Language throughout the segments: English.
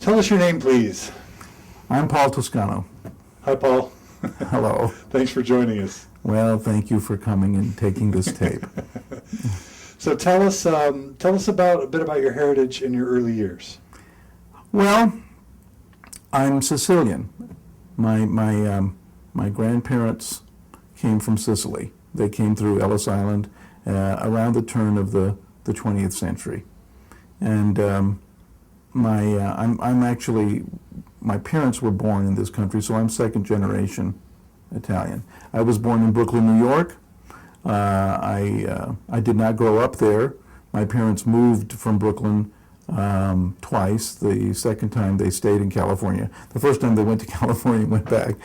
Tell us your name, please. I'm Paul Toscano. Hi, Paul. Hello. Thanks for joining us. Well, thank you for coming and taking this tape. So tell us about a bit about your heritage in your early years. Well, I'm Sicilian. My grandparents came from Sicily. They came through Ellis Island around the turn of the 20th century, and I'm actually, my parents were born in this country, so I'm second generation Italian. I was born in Brooklyn, New York. I did not grow up there. My parents moved from Brooklyn twice. The second time they stayed in California. The first time they went to California and went back,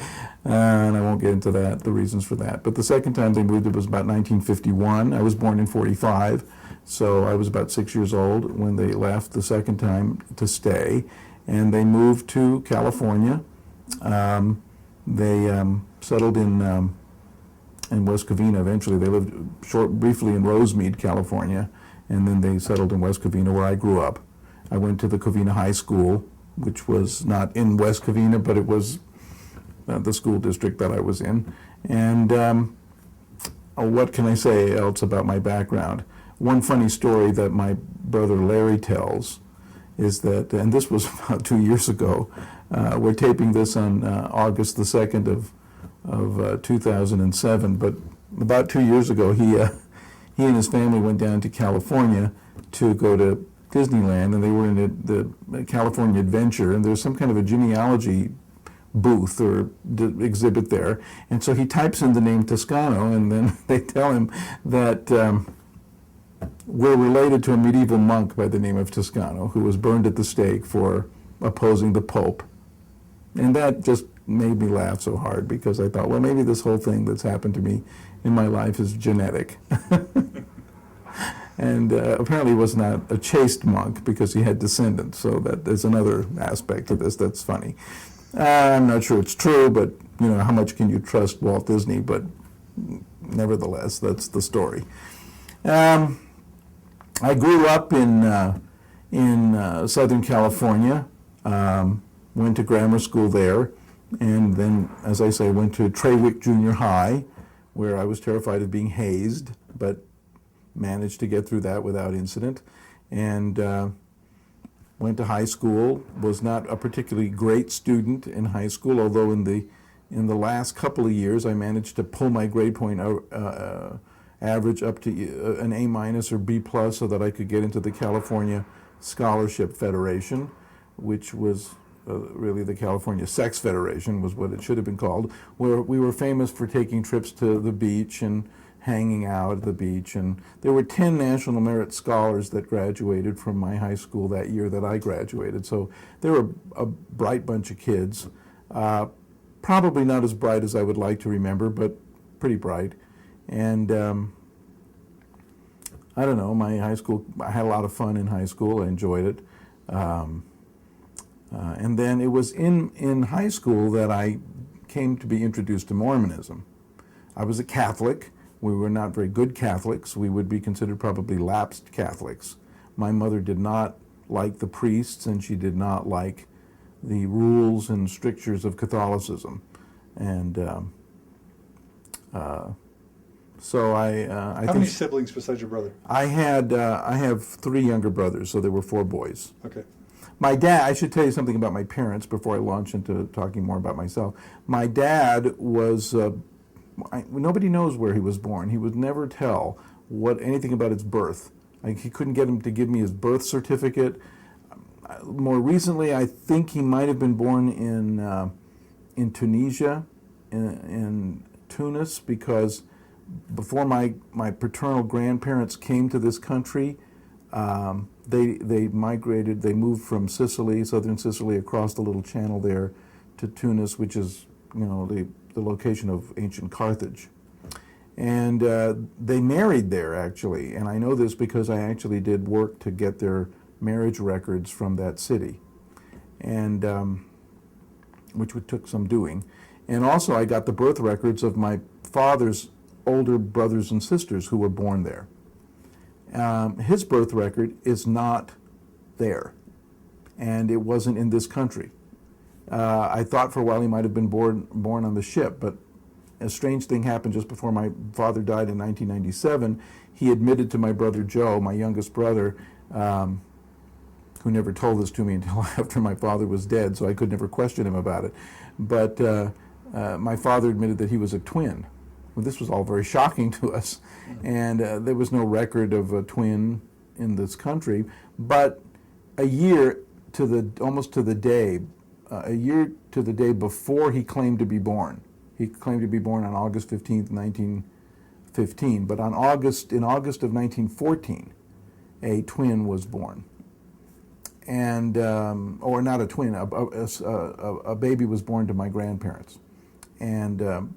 and I won't get into that, the reasons for that. But the second time they moved, it was about 1951. I was born in 45, so I was about 6 years old when they left the second time to stay, and they moved to California. They settled in West Covina eventually. They lived briefly in Rosemead, California, and then they settled in West Covina where I grew up. I went to the Covina High School, which was not in West Covina, but it was the school district that I was in. And what can I say else about my background? One funny story that my brother Larry tells is that, and this was about 2 years ago, we're taping this on August the 2nd of 2007, but about 2 years ago he and his family went down to California to go to Disneyland, and they were in the California Adventure, and there's some kind of a genealogy booth or exhibit there, and so he types in the name Toscano, and then they tell him that we're related to a medieval monk by the name of Toscano who was burned at the stake for opposing the Pope. And that just made me laugh so hard, because I thought, well, maybe this whole thing that's happened to me in my life is genetic. And apparently he was not a chaste monk because he had descendants, so that there's another aspect to this that's funny. I'm not sure it's true, but you know, how much can you trust Walt Disney? But nevertheless, that's the story. I grew up in Southern California, went to grammar school there, and then, as I say, went to Trawick Junior High, where I was terrified of being hazed, but managed to get through that without incident, and went to high school. Was not a particularly great student in high school, although in the last couple of years I managed to pull my grade point average up to an A- or B+, so that I could get into the California Scholarship Federation, which was really the California Sex Federation was what it should have been called, where we were famous for taking trips to the beach and hanging out at the beach. And there were 10 National Merit Scholars that graduated from my high school that year that I graduated. So they were a bright bunch of kids, probably not as bright as I would like to remember, but pretty bright. And I don't know, my high school, I had a lot of fun in high school. I enjoyed it. And then it was in high school that I came to be introduced to Mormonism. I was a Catholic. We were not very good Catholics. We would be considered probably lapsed Catholics. My mother did not like the priests, and she did not like the rules and strictures of Catholicism. And so I How think many siblings besides your brother? I have 3 younger brothers, so there were 4 boys. Okay. My dad, I should tell you something about my parents before I launch into talking more about myself. My dad was, nobody knows where he was born. He would never tell anything about his birth. He couldn't get him to give me his birth certificate. More recently, I think he might have been born in Tunisia, in Tunis, because before my paternal grandparents came to this country, they migrated, they moved from Sicily, southern Sicily, across the little channel there to Tunis, which is, you know, the location of ancient Carthage. And they married there, actually, and I know this because I actually did work to get their marriage records from that city, and which took some doing. And also I got the birth records of my father's older brothers and sisters who were born there. His birth record is not there. and it wasn't in this country. I thought for a while he might have been born on the ship, but a strange thing happened just before my father died in 1997. He admitted to my brother Joe, my youngest brother, who never told this to me until after my father was dead, so I could never question him about it. But my father admitted that he was a twin. Well, this was all very shocking to us, and there was no record of a twin in this country. But a year to almost to the day, a year to the day before he claimed to be born. He claimed to be born on August 15th, 1915. But in August of 1914, a twin was born. And, or not a twin, a baby was born to my grandparents. And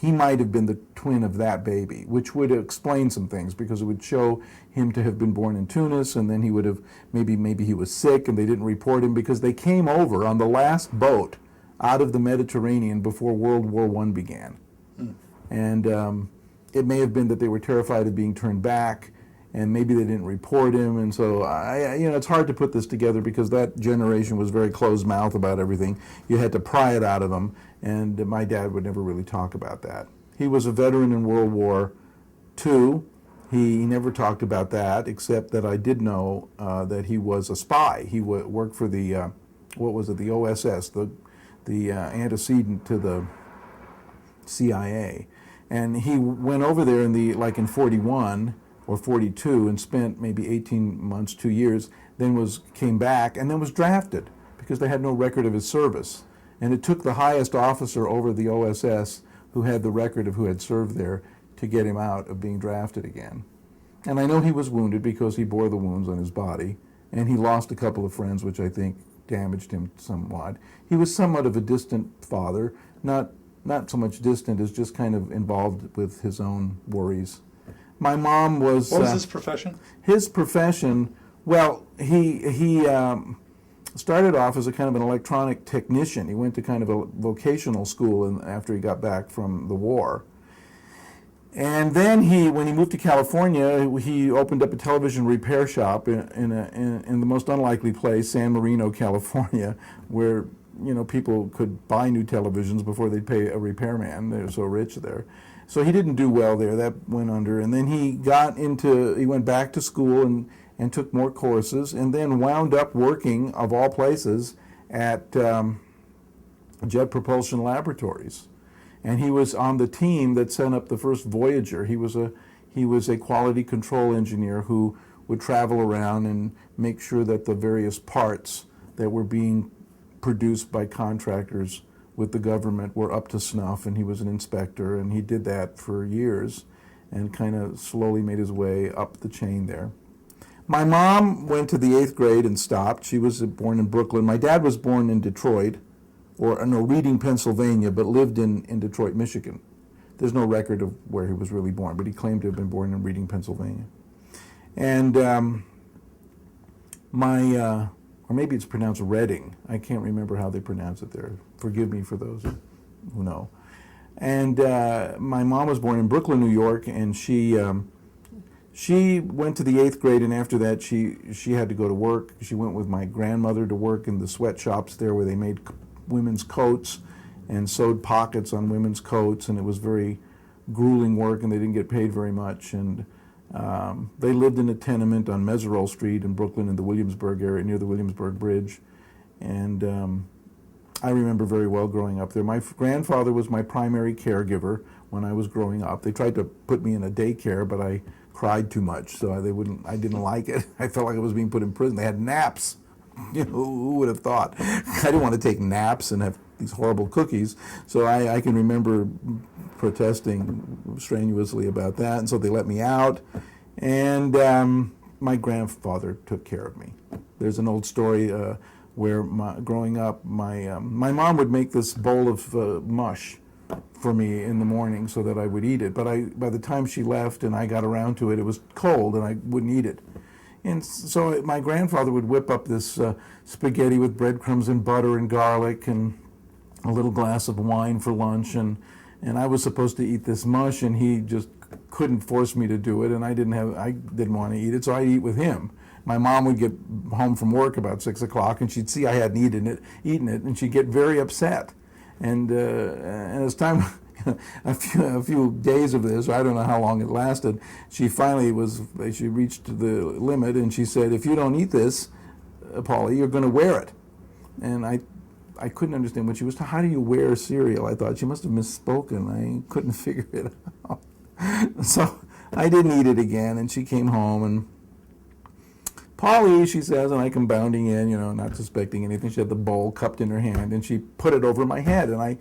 he might have been the twin of that baby, which would explain some things, because it would show him to have been born in Tunis, and then he would have, maybe he was sick and they didn't report him, because they came over on the last boat out of the Mediterranean before World War I began. And it may have been that they were terrified of being turned back, and maybe they didn't report him, and so it's hard to put this together, because that generation was very closed-mouthed about everything. You had to pry it out of them, and my dad would never really talk about that. He was a veteran in World War II. He never talked about that, except that I did know that he was a spy. He worked for the, the OSS, the antecedent to the CIA. And he went over there in 41 or 42 and spent maybe 18 months, 2 years, then came back and then was drafted, because they had no record of his service. And it took the highest officer over the OSS who had the record of who had served there to get him out of being drafted again. And I know he was wounded because he bore the wounds on his body, and he lost a couple of friends, which I think damaged him somewhat. He was somewhat of a distant father, not so much distant as just kind of involved with his own worries. My mom was... What was his profession? His profession, well, he started off as a kind of an electronic technician. He went to kind of a vocational school after he got back from the war. And then when he moved to California, he opened up a television repair shop in the most unlikely place, San Marino, California, where people could buy new televisions before they'd pay a repairman. They're so rich there. So he didn't do well there. That went under. And then he went back to school and took more courses, and then wound up working, of all places, at Jet Propulsion Laboratories. And he was on the team that sent up the first Voyager. He was a quality control engineer who would travel around and make sure that the various parts that were being produced by contractors with the government were up to snuff, and he was an inspector, and he did that for years and kind of slowly made his way up the chain there. My mom went to the 8th grade and stopped. She was born in Brooklyn. My dad was born in Detroit, Reading, Pennsylvania, but lived in Detroit, Michigan. There's no record of where he was really born, but he claimed to have been born in Reading, Pennsylvania. And or maybe it's pronounced Reading. I can't remember how they pronounce it there. Forgive me for those who know. And my mom was born in Brooklyn, New York, and she went to the 8th grade, and after that she had to go to work. She went with my grandmother to work in the sweatshops there, where they made women's coats and sewed pockets on women's coats, and it was very grueling work, and they didn't get paid very much. And they lived in a tenement on Meserole Street in Brooklyn, in the Williamsburg area, near the Williamsburg Bridge. And I remember very well growing up there. My grandfather was my primary caregiver when I was growing up. They tried to put me in a daycare, but I cried too much, so I didn't like it. I felt like I was being put in prison. They had naps. Who would have thought? I didn't want to take naps and have these horrible cookies, so I can remember protesting strenuously about that, and so they let me out, and my grandfather took care of me. There's an old story where growing up, my mom would make this bowl of mush for me in the morning so that I would eat it, but by the time she left and I got around to it, it was cold and I wouldn't eat it. And so my grandfather would whip up this spaghetti with breadcrumbs and butter and garlic and a little glass of wine for lunch, and I was supposed to eat this mush, and he just couldn't force me to do it, and I didn't want to eat it, so I'd eat with him. my mom would get home from work about 6 o'clock, and she'd see I hadn't eaten it, and she'd get very upset. And as time, a few days of this, I don't know how long it lasted, she reached the limit, and she said, "If you don't eat this, Polly, you're going to wear it." And I couldn't understand what she was. How do you wear cereal? I thought she must have misspoken. I couldn't figure it out. So I didn't eat it again, and she came home, and "Polly," she says, and I come bounding in, not suspecting anything. She had the bowl cupped in her hand, and she put it over my head, and I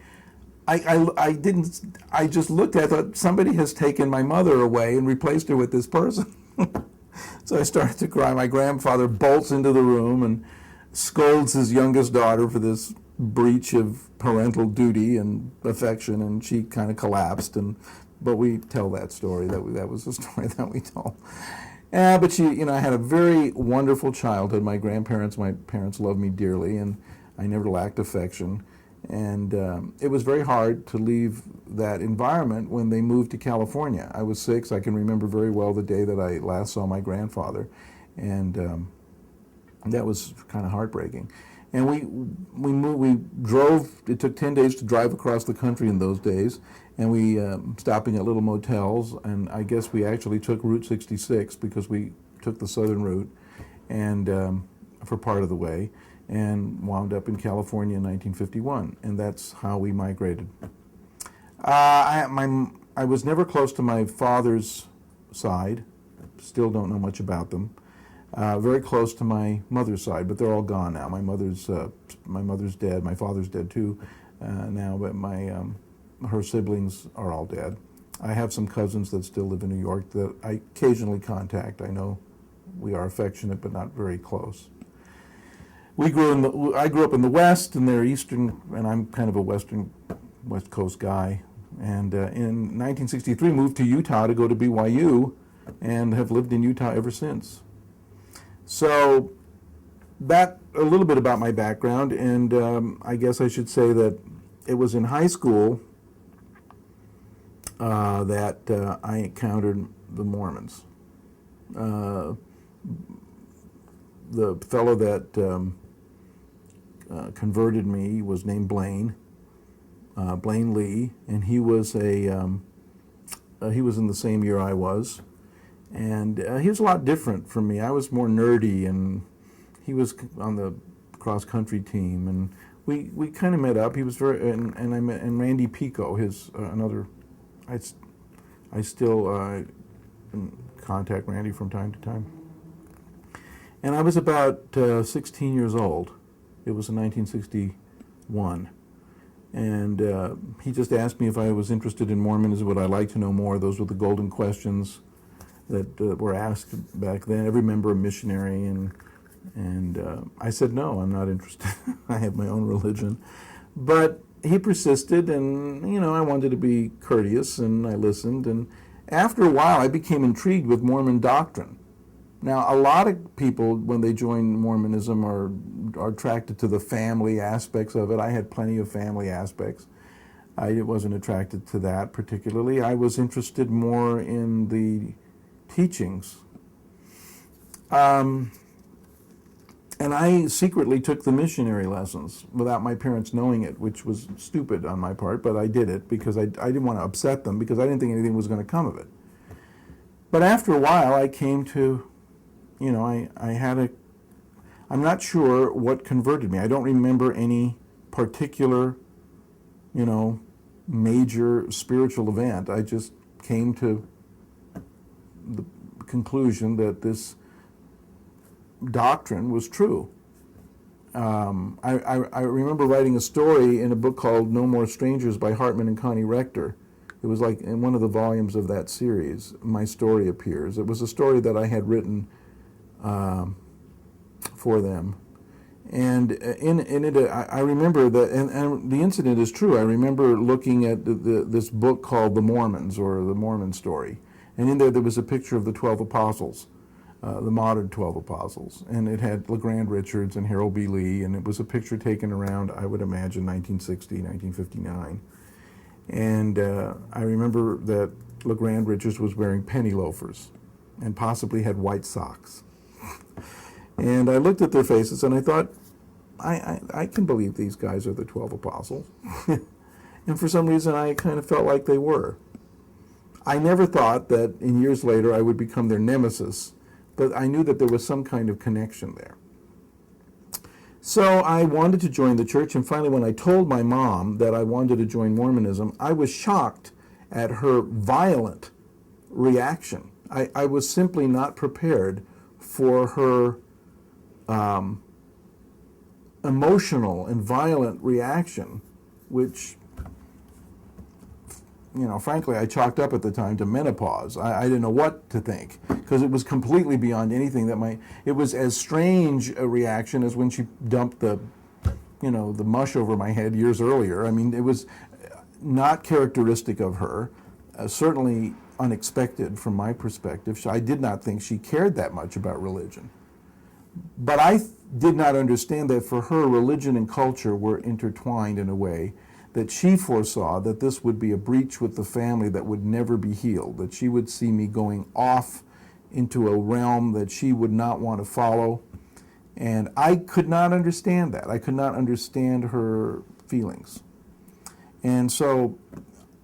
just looked at it, thought, somebody has taken my mother away and replaced her with this person. So I started to cry. My grandfather bolts into the room and scolds his youngest daughter for this breach of parental duty and affection, and she kind of collapsed. But we tell that story. That was the story that we told. But I had a very wonderful childhood. My parents loved me dearly, and I never lacked affection. And it was very hard to leave that environment when they moved to California. I was 6. I can remember very well the day that I last saw my grandfather, and that was kind of heartbreaking. And we drove. It took 10 days to drive across the country in those days, and we stopping at little motels. And I guess we actually took Route 66 because we took the southern route, and for part of the way, and wound up in California in 1951, and that's how we migrated. I was never close to my father's side. Still don't know much about them. Very close to my mother's side, but they're all gone now. My mother's dead. My father's dead too now, but her siblings are all dead. I have some cousins that still live in New York that I occasionally contact. I know we are affectionate, but not very close. I grew up in the West, and they're Eastern, and I'm kind of a West Coast guy. And in 1963, moved to Utah to go to BYU, and have lived in Utah ever since. So that a little bit about my background, and I guess I should say that it was in high school that I encountered the Mormons. The fellow that converted me was named Blaine Lee, and he was he was in the same year I was, and he was a lot different from me. I was more nerdy, and he was on the cross country team, and we kind of met up. He was and Randy Pico, his another. I still contact Randy from time to time. And I was about 16 years old. It was in 1961. And he just asked me if I was interested in Mormonism, would I like to know more. Those were the golden questions that were asked back then. Every member a missionary, and I said, no, I'm not interested. I have my own religion. But he persisted, and I wanted to be courteous, and I listened. And after a while, I became intrigued with Mormon doctrine. Now, a lot of people, when they join Mormonism, are attracted to the family aspects of it. I had plenty of family aspects. I wasn't attracted to that particularly. I was interested more in the teachings. And I secretly took the missionary lessons without my parents knowing it, which was stupid on my part, but I did it because I didn't want to upset them, because I didn't think anything was going to come of it. But after a while, I came to, I'm not sure what converted me. I don't remember any particular, major spiritual event. I just came to the conclusion that this doctrine was true. I remember writing a story in a book called No More Strangers by Hartman and Connie Rector. It was like in one of the volumes of that series, my story appears. It was a story that I had written for them. And in it, I remember that, and the incident is true. I remember looking at this book called The Mormons, or The Mormon Story. And in there was a picture of the 12 apostles. The modern 12 apostles, and it had LeGrand Richards and Harold B. Lee, and it was a picture taken around, I would imagine, 1960, 1959. And I remember that LeGrand Richards was wearing penny loafers and possibly had white socks. And I looked at their faces and I thought, I can believe these guys are the 12 apostles. And for some reason, I kind of felt like they were. I never thought that in years later I would become their nemesis, but I knew that there was some kind of connection there. So I wanted to join the church, and finally when I told my mom that I wanted to join Mormonism, I was shocked at her violent reaction. I was simply not prepared for her emotional and violent reaction, which, frankly, I chalked up at the time to menopause. I didn't know what to think, because it was completely beyond anything that it was as strange a reaction as when she dumped the mush over my head years earlier. I mean, it was not characteristic of her, certainly unexpected from my perspective. I did not think she cared that much about religion. But I did not understand that for her, religion and culture were intertwined in a way that she foresaw that this would be a breach with the family that would never be healed, that she would see me going off into a realm that she would not want to follow. And I could not understand that. I could not understand her feelings. And so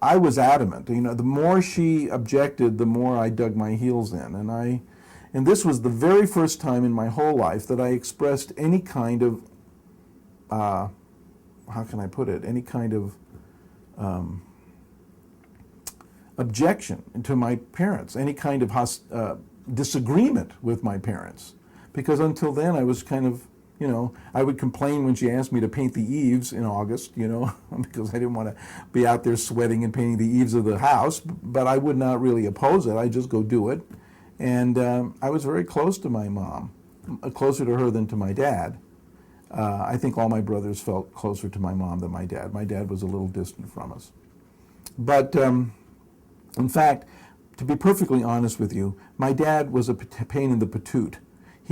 I was adamant. The more she objected, the more I dug my heels in. And this was the very first time in my whole life that I expressed any kind of, how can I put it, any kind of objection to my parents, any kind of disagreement with my parents. Because until then I was kind of, I would complain when she asked me to paint the eaves in August, because I didn't want to be out there sweating and painting the eaves of the house, but I would not really oppose it. I'd just go do it. And I was very close to my mom, closer to her than to my dad. I think all my brothers felt closer to my mom than my dad. My dad was a little distant from us. But in fact, to be perfectly honest with you, my dad was a pain in the patoot.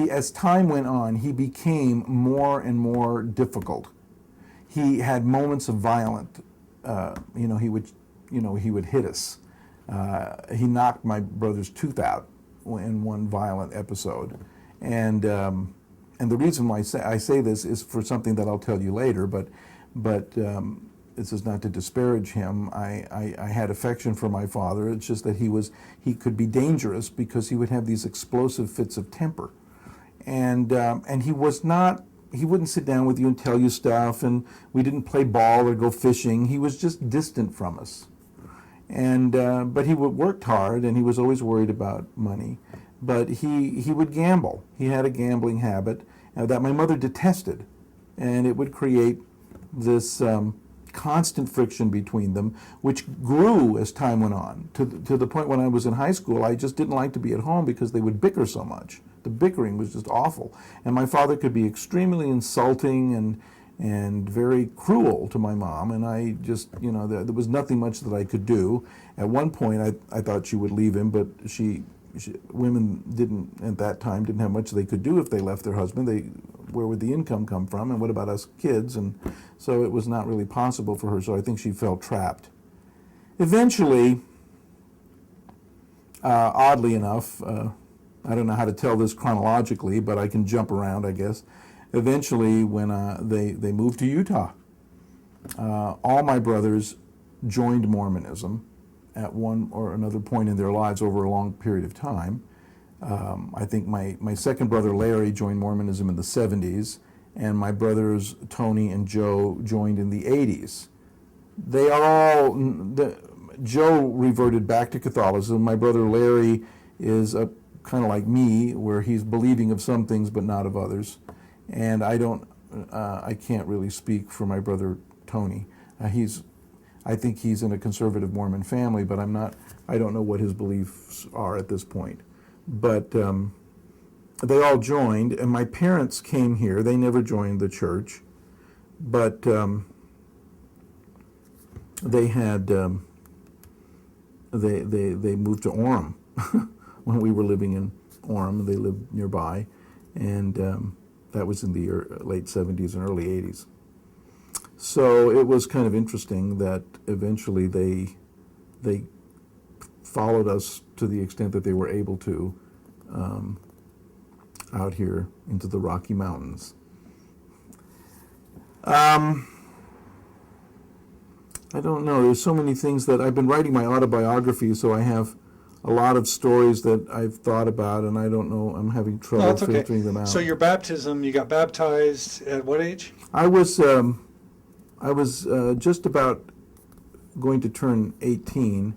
As time went on, he became more and more difficult. He had moments of violent, he would hit us. He knocked my brother's tooth out in one violent episode. And the reason why I say this is for something that I'll tell you later, but this is not to disparage him. I had affection for my father. It's just that he could be dangerous because he would have these explosive fits of temper. And he wouldn't sit down with you and tell you stuff, and we didn't play ball or go fishing. He was just distant from us. And but he worked hard, and he was always worried about money. But he would gamble. He had a gambling habit that my mother detested, and it would create this constant friction between them, which grew as time went on, to the point when I was in high school, I just didn't like to be at home because they would bicker so much. The bickering was just awful. And my father could be extremely insulting and very cruel to my mom, and I just, there was nothing much that I could do. At one point, I thought she would leave him, but women at that time didn't have much they could do if they left their husband. Where would the income come from, and what about us kids? And so it was not really possible for her, so I think she felt trapped. Eventually, oddly enough, I don't know how to tell this chronologically, but I can jump around, I guess. Eventually, when they moved to Utah, all my brothers joined Mormonism at one or another point in their lives over a long period of time. I think my second brother Larry joined Mormonism in the 70s, and my brothers Tony and Joe joined in the 80s. They are all, Joe reverted back to Catholicism. My brother Larry is kind of like me, where he's believing of some things but not of others. And I can't really speak for my brother Tony. I think he's in a conservative Mormon family, but I don't know what his beliefs are at this point. But they all joined, and my parents came here. They never joined the church, but they had they moved to Orem when we were living in Orem. They lived nearby, and that was in the late 70s and early 80s. So it was kind of interesting that eventually they followed us to the extent that they were able to. out here into the Rocky Mountains. I don't know. There's so many things that I've been writing my autobiography, so I have a lot of stories that I've thought about, and I don't know. I'm having No, trouble that's okay. filtering them out. So your baptism, you got baptized at what age? I was just about going to turn 18.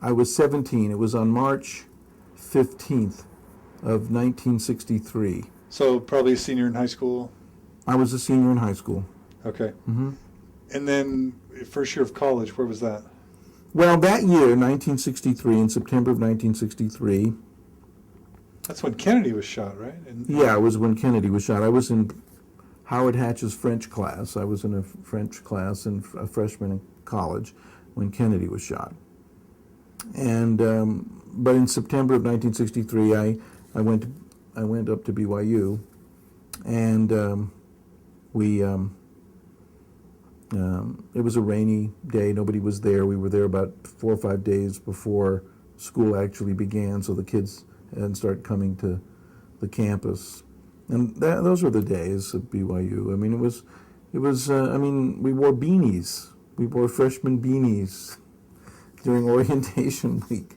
I was 17. It was on March 15th of 1963. So probably a senior in high school. I was a senior in high school. Okay. hmm And then first year of college, where was that? Well, that year, 1963, in September of 1963, That's when Kennedy was shot, right? And, yeah, it was when Kennedy was shot. I was in Howard Hatch's French class. I was in a French class and a freshman in college when Kennedy was shot. And but in September of 1963, I went up to BYU, and it was a rainy day. Nobody was there. We were there about 4 or 5 days before school actually began, so the kids hadn't started coming to the campus. And those were the days of BYU. I mean, it was. I mean, we wore beanies. We wore freshman beanies during orientation week.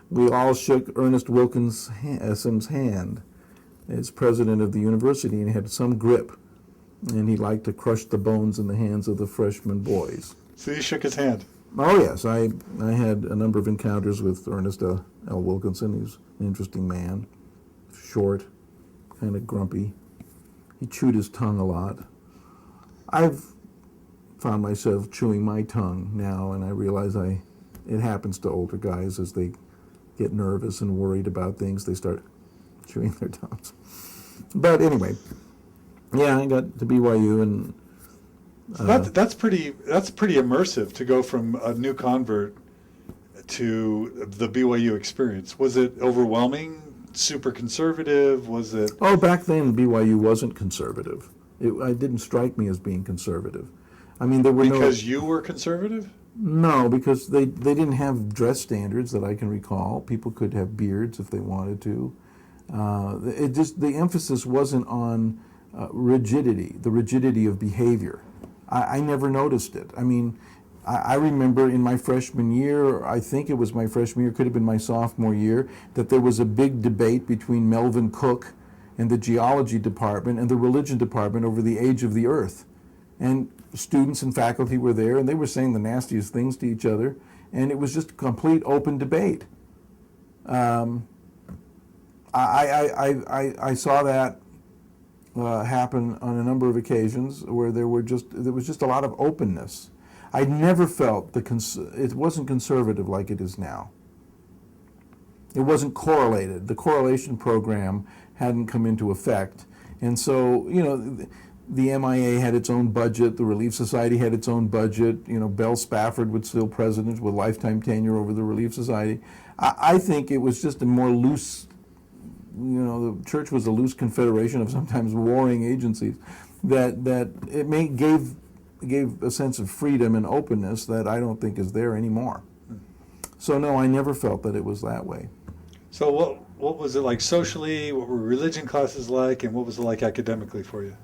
We all shook Ernest Wilkinson's hand as president of the university, and he had some grip, and he liked to crush the bones in the hands of the freshman boys. So you shook his hand. Oh yes, I had a number of encounters with Ernest L. Wilkinson. He's an interesting man, short, kind of grumpy. He chewed his tongue a lot. I've found myself chewing my tongue now, and I realize it happens to older guys as they get nervous and worried about things. They start chewing their tongues. But anyway, yeah, I got to BYU, and That's pretty immersive to go from a new convert to the BYU experience. Was it overwhelming? Super conservative? Was it? oh, back then BYU wasn't conservative. It didn't strike me as being conservative. I mean, there were Because you were conservative? No, because they didn't have dress standards that I can recall. People could have beards if they wanted to. The emphasis wasn't on rigidity, the rigidity of behavior. I never noticed it. I mean, I remember in my freshman year, I think it was my freshman year, could have been my sophomore year, that there was a big debate between Melvin Cook and the geology department and the religion department over the age of the earth. And students and faculty were there, and they were saying the nastiest things to each other, and it was just a complete open debate. I saw that happen on a number of occasions where there was just a lot of openness. I never felt it wasn't conservative like it is now. It wasn't correlated. The correlation program hadn't come into effect, and so the MIA had its own budget. The Relief Society had its own budget. Bell Spafford was still president with lifetime tenure over the Relief Society. I think it was just a more loose. The church was a loose confederation of sometimes warring agencies that it gave a sense of freedom and openness that I don't think is there anymore. So no, I never felt that it was that way. So what was it like socially? What were religion classes like, and what was it like academically for you?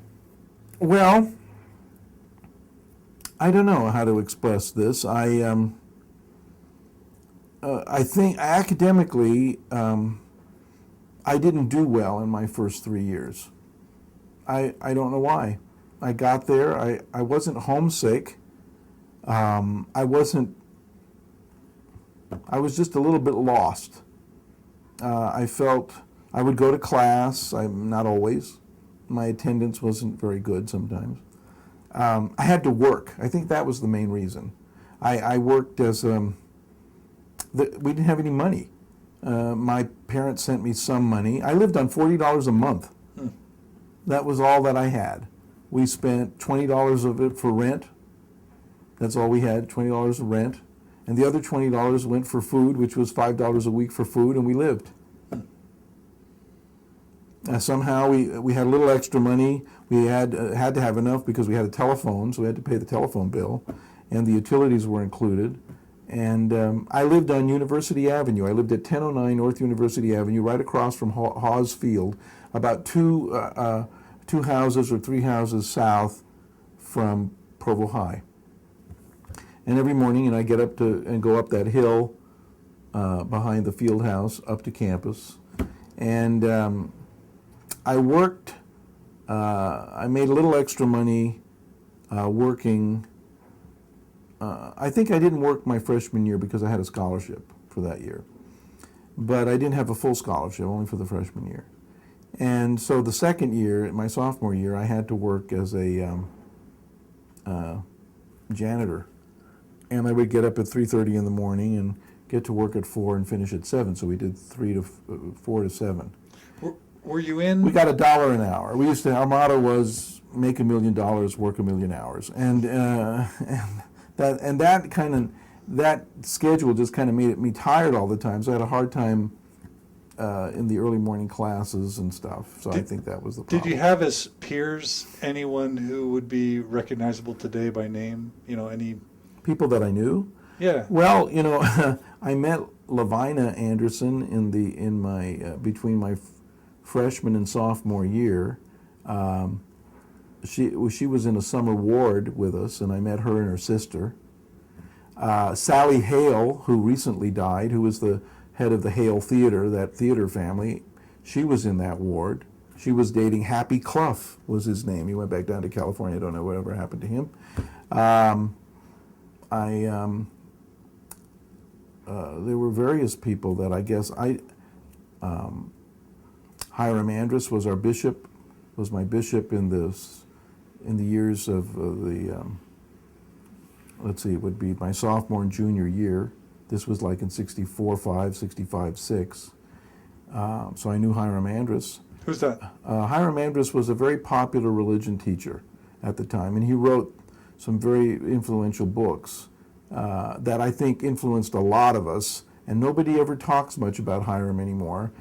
Well, I don't know how to express this. I think academically, I didn't do well in my first 3 years. I don't know why. I got there. I wasn't homesick. I was just a little bit lost. I felt I would go to class. I'm not always. My attendance wasn't very good sometimes. I had to work. I think that was the main reason. I worked as we didn't have any money. My parents sent me some money. I lived on $40 a month. That was all that I had. We spent $20 of it for rent. That's all we had, $20 of rent. And the other $20 went for food, which was $5 a week for food, and we lived. Somehow we had a little extra money. We had to have enough because we had a telephone, so we had to pay the telephone bill, and the utilities were included. And I lived on University Avenue. I lived at 1009 North University Avenue, right across from Hawes Field. about two houses or three houses south from Provo High. And every morning, and I get up to and go up that hill behind the field house up to campus, and I worked. I made a little extra money working. I think I didn't work my freshman year because I had a scholarship for that year, but I didn't have a full scholarship, only for the freshman year. And so the second year, my sophomore year, I had to work as a janitor. And I would get up at 3:30 in the morning and get to work at 4 and finish at 7. So we did 4 to 7. Were you in? We got $1 an hour. We used to. Our motto was make $1 million, work 1,000,000 hours, and that schedule just kind of made me tired all the time. So I had a hard time in the early morning classes and stuff. So I think that was the problem. Did you have as peers anyone who would be recognizable today by name? You know, any people that I knew? Yeah. Well, you know, I met Lavina Anderson in my between my freshman and sophomore year. She was in a summer ward with us, and I met her and her sister. Sally Hale, who recently died, who was the head of the Hale Theater, that theater family, she was in that ward. She was dating Happy Clough, was his name. He went back down to California. I don't know whatever happened to him. There were various people that I guess Hiram Andrus was our bishop, was my bishop in the years of let's see, it would be my sophomore and junior year. This was like in 64-5, 65-6. So I knew Hiram Andrus. Who's that? Hiram Andrus was a very popular religion teacher at the time, and he wrote some very influential books that I think influenced a lot of us, and nobody ever talks much about Hiram anymore.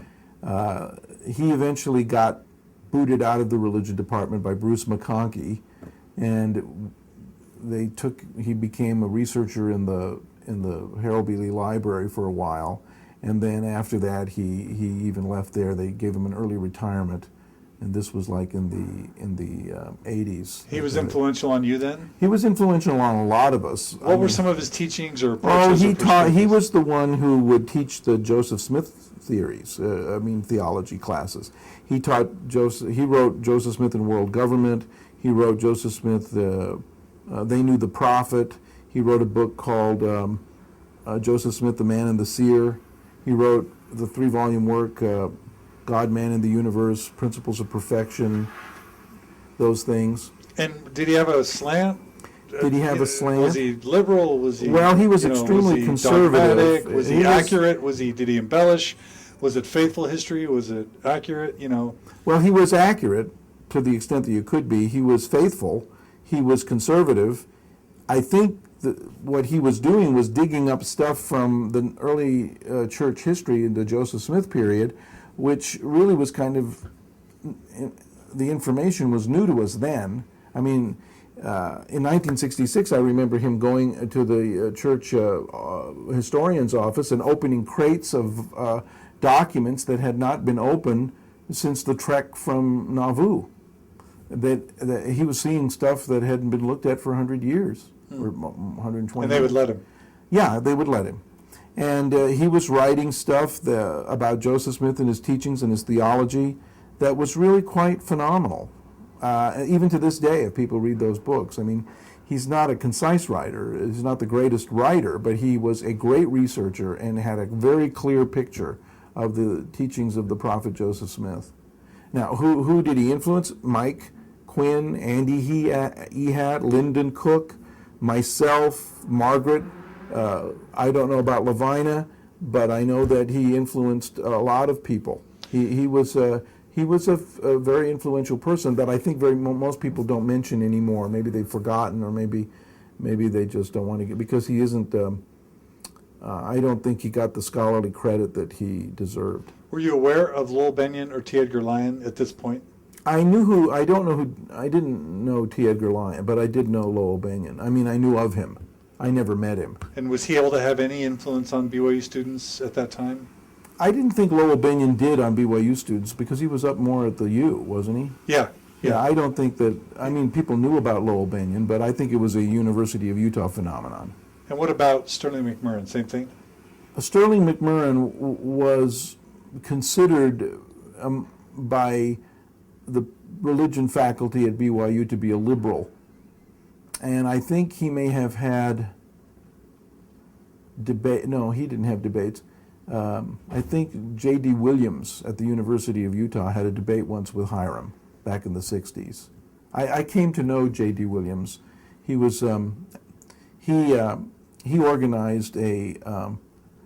He eventually got booted out of the religion department by Bruce McConkie, and he became a researcher in the Harold B. Lee Library for a while, and then after that he even left there. They gave him an early retirement, and this was like in the 80s. He was influential on you then? He was influential on a lot of us. What were some of his teachings or Oh, approaches? he was the one who would teach the Joseph Smith theories, theology classes. He wrote Joseph Smith and World Government. He wrote Joseph Smith, They Knew the Prophet. He wrote a book called Joseph Smith, the Man and the Seer. He wrote the 3-volume work, God, Man, and the Universe, Principles of Perfection, those things. And did he have a slant? Did he have a slant? Was he liberal? Was he? Well, he was extremely was he conservative. Dogmatic? Was he accurate? Did he embellish? Was it faithful history? Was it accurate? Well, he was accurate to the extent that you could be. He was faithful. He was conservative. I think what he was doing was digging up stuff from the early church history in the Joseph Smith period, which really was kind of, the information was new to us then. I mean, in 1966, I remember him going to the church historian's office and opening crates of documents that had not been opened since the trek from Nauvoo. That he was seeing stuff that hadn't been looked at for 100 years, or 120 And they would let him? Yeah, they would let him. And he was writing stuff about Joseph Smith and his teachings and his theology that was really quite phenomenal. Even to this day, if people read those books. I mean, he's not a concise writer. He's not the greatest writer, but he was a great researcher and had a very clear picture of the teachings of the prophet Joseph Smith. Now, who did he influence? Mike Quinn, Andy Ehad, Lyndon Cook, myself, Margaret. I don't know about Lavina, but I know that he influenced a lot of people. He was a very influential person that I think most people don't mention anymore. Maybe they've forgotten, or maybe they just don't want to get, because he isn't. I don't think he got the scholarly credit that he deserved. Were you aware of Lowell Bennion or T. Edgar Lyon at this point? I didn't know T. Edgar Lyon, but I did know Lowell Bennion. I mean, I knew of him. I never met him. And was he able to have any influence on BYU students at that time? I didn't think Lowell Bennion did on BYU students because he was up more at the U, wasn't he? Yeah, Yeah, yeah. I don't think that, I mean, people knew about Lowell Bennion, but I think it was a University of Utah phenomenon. And what about Sterling McMurrin? Same thing? Sterling McMurrin was considered by the religion faculty at BYU to be a liberal. And I think he may have had debate. No, he didn't have debates. I think J.D. Williams at the University of Utah had a debate once with Hiram back in the 60s. I came to know J.D. Williams. He was he organized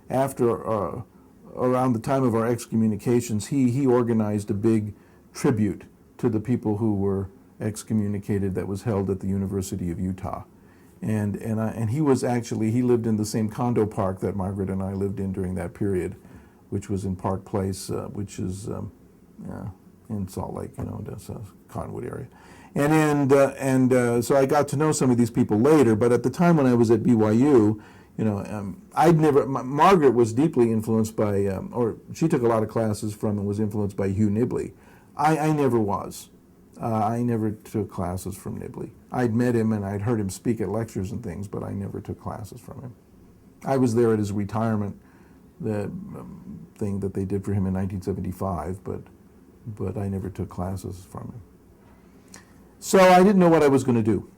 after around the time of our excommunications, he organized a big tribute to the people who were excommunicated that was held at the University of Utah. And he was actually, he lived in the same condo park that Margaret and I lived in during that period, which was in Park Place, which is in Salt Lake, that's Cottonwood area. So I got to know some of these people later, but at the time when I was at BYU, Margaret was deeply influenced by, or she took a lot of classes from and was influenced by Hugh Nibley. I never was. I never took classes from Nibley. I'd met him and I'd heard him speak at lectures and things, but I never took classes from him. I was there at his retirement, the thing that they did for him in 1975, but I never took classes from him. So I didn't know what I was going to do.